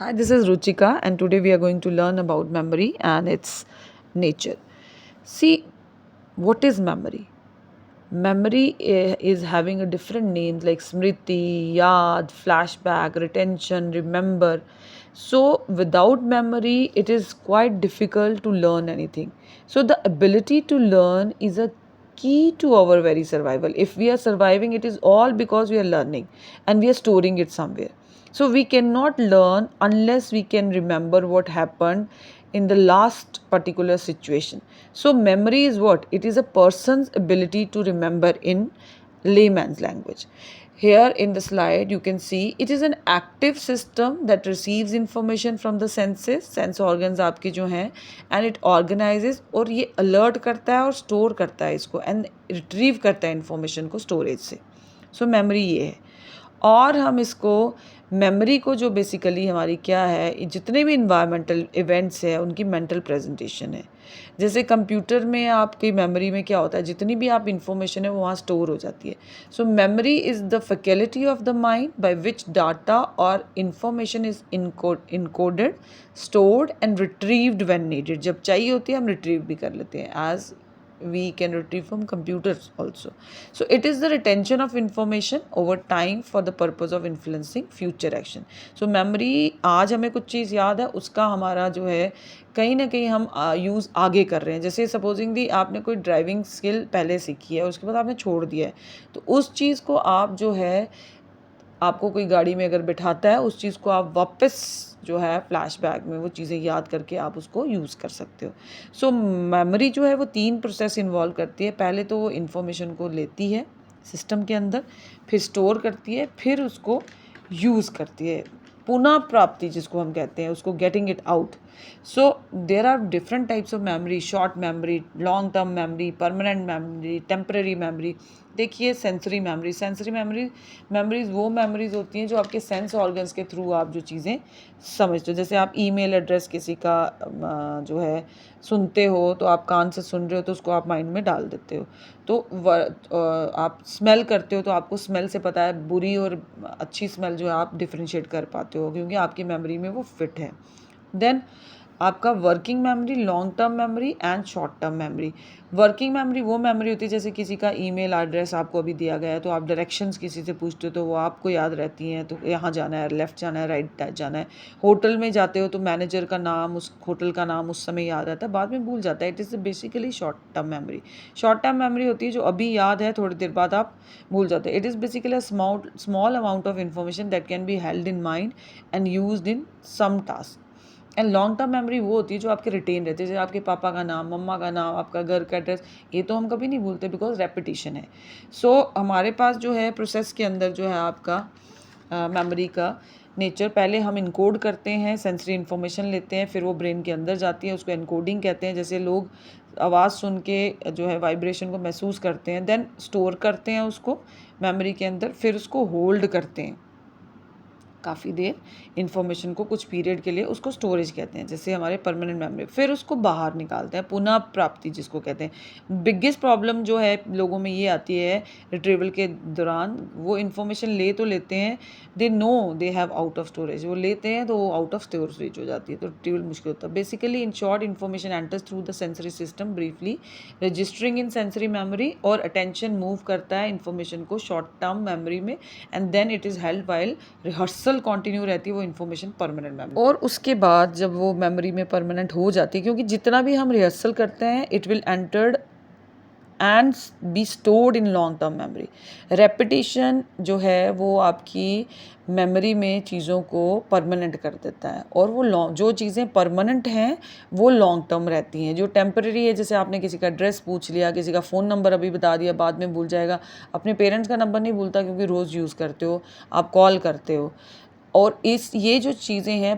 Hi, this is Ruchika, and today we are going to learn about memory and its nature. See, what is memory? Memory is having a different names like smriti, yad, flashback, retention, remember. So, without memory, it is quite difficult to learn anything. So, the ability to learn is a key to our very survival. If we are surviving, it is all because we are learning and we are storing it somewhere. So, we cannot learn unless we can remember what happened in the last particular situation. So, memory is what? It is a person's ability to remember in layman's language. Here in the slide, you can see it is an active system that receives information from the senses, sense organs आपके जो हैं, and it organizes और ये alert करता है और store करता है इसको and retrieve करता है information को storage से. So, memory ये है. और हम इसको मेमोरी को जो बेसिकली हमारी क्या है, जितने भी इन्वायरमेंटल इवेंट्स है उनकी मेंटल प्रेजेंटेशन है. जैसे कंप्यूटर में आपकी मेमोरी में क्या होता है, जितनी भी आप इंफॉर्मेशन है वो वहाँ स्टोर हो जाती है. So memory is the faculty of the mind by which data और information is encoded, stored and retrieved when needed. जब चाहिए होती है हम रिट्रीव भी कर लेते हैं, as we can retrieve from computers also. So it is the retention of information over time for the purpose of influencing future action. So memory, आज हमें कुछ चीज़ याद है, उसका हमारा जो है कहीं ना कहीं हम यूज़ आगे कर रहे हैं. जैसे सपोजिंगली आपने कोई ड्राइविंग स्किल पहले सीखी है, उसके बाद आपने छोड़ दिया है, तो उस चीज़ को आप जो है, आपको कोई गाड़ी में अगर बिठाता है, उस चीज़ को आप वापस जो है फ्लैशबैक में वो चीज़ें याद करके आप उसको यूज़ कर सकते हो. सो मेमोरी जो है वो 3 प्रोसेस इन्वॉल्व करती है. पहले तो वो इन्फॉर्मेशन को लेती है सिस्टम के अंदर, फिर स्टोर करती है, फिर उसको यूज़ करती है, पुनः प्राप्ति जिसको हम कहते हैं, उसको getting it out. So there are different types of memory, short memory, long term memory, permanent memory, temporary memory. देखिए सेंसरी मेमोरी, सेंसरी मेमोरीज वो मेमोरीज होती हैं जो आपके सेंस ऑर्गन्स के थ्रू आप जो चीज़ें समझते हो. जैसे आप ईमेल एड्रेस किसी का जो है सुनते हो, तो आप कान से सुन रहे हो तो उसको आप माइंड में डाल देते हो. तो आप स्मेल करते हो तो आपको स्मेल से पता है, बुरी और अच्छी स्मेल जो है आप डिफ्रेंशिएट कर पाते हो क्योंकि आपकी मेमोरी में वो फिट है. देन आपका working memory, long term memory and short term memory. Working memory वो मेमोरी होती है जैसे किसी का ईमेल एड्रेस आपको अभी दिया गया है, तो आप डायरेक्शंस किसी से पूछते हो तो वो आपको याद रहती हैं, तो यहाँ जाना है, लेफ़्ट जाना है, राइट जाना है. होटल में जाते हो तो मैनेजर का नाम, उस होटल का नाम उस समय याद रहता है, बाद में भूल जाता है. It is basically short term memory. Short term memory होती है जो अभी याद है, थोड़ी देर बाद आप भूल जाते हैं. It is basically a small amount of information that can be held in mind and used in some task. And long term memory वो होती है जो आपके रिटेन रहती है, जैसे आपके पापा का नाम, मम्मा का नाम, आपका घर का एड्रेस, ये तो हम कभी नहीं भूलते बिकॉज रेपिटेशन है. सो हमारे पास जो है प्रोसेस के अंदर जो है आपका मेमोरी का नेचर, पहले हम इनकोड करते हैं, सेंसरी इन्फॉर्मेशन लेते हैं, फिर वो ब्रेन के अंदर जाती है, उसको एनकोडिंग कहते हैं. जैसे लोग आवाज़ सुन के जो है वाइब्रेशन को महसूस करते हैं, देन स्टोर करते हैं उसको मेमोरी के अंदर, फिर उसको होल्ड करते हैं काफ़ी देर इन्फॉर्मेशन को, कुछ पीरियड के लिए, उसको स्टोरेज कहते हैं, जैसे हमारे परमानेंट मेमोरी. फिर उसको बाहर निकालते हैं, पुनः प्राप्ति जिसको कहते हैं. बिगेस्ट प्रॉब्लम जो है लोगों में ये आती है रिट्रीवल के दौरान, वो इन्फॉर्मेशन ले तो लेते हैं, they know they have out of storage, वो लेते हैं तो वो आउट ऑफ स्टोरेज हो जाती है, तो रिट्रीवल मुश्किल होता है. Basically in short, information enters through the sensory system briefly, registering in sensory memory, और अटेंशन मूव करता है इन्फॉर्मेशन को शॉर्ट टर्म मेमोरी में, and then it is held while rehearsal continue रहती है वो इन्फॉर्मेशन परमानेंट मेमोरी. और उसके बाद जब वो मेमोरी में परमानेंट हो जाती है, क्योंकि जितना भी हम रिहर्सल करते हैं it will entered and be stored in long term memory. Repetition जो है वो आपकी मेमोरी में चीज़ों को परमानेंट कर देता है, और वो जो चीज़ें परमानेंट हैं वो लॉन्ग टर्म रहती हैं. जो टेम्परेरी है, जैसे आपने किसी का एड्रेस पूछ लिया, किसी का फ़ोन नंबर अभी बता दिया, बाद में भूल जाएगा. अपने पेरेंट्स का नंबर नहीं भूलता क्योंकि रोज़ यूज़ करते हो, आप कॉल करते हो. और ये जो चीज़ें हैं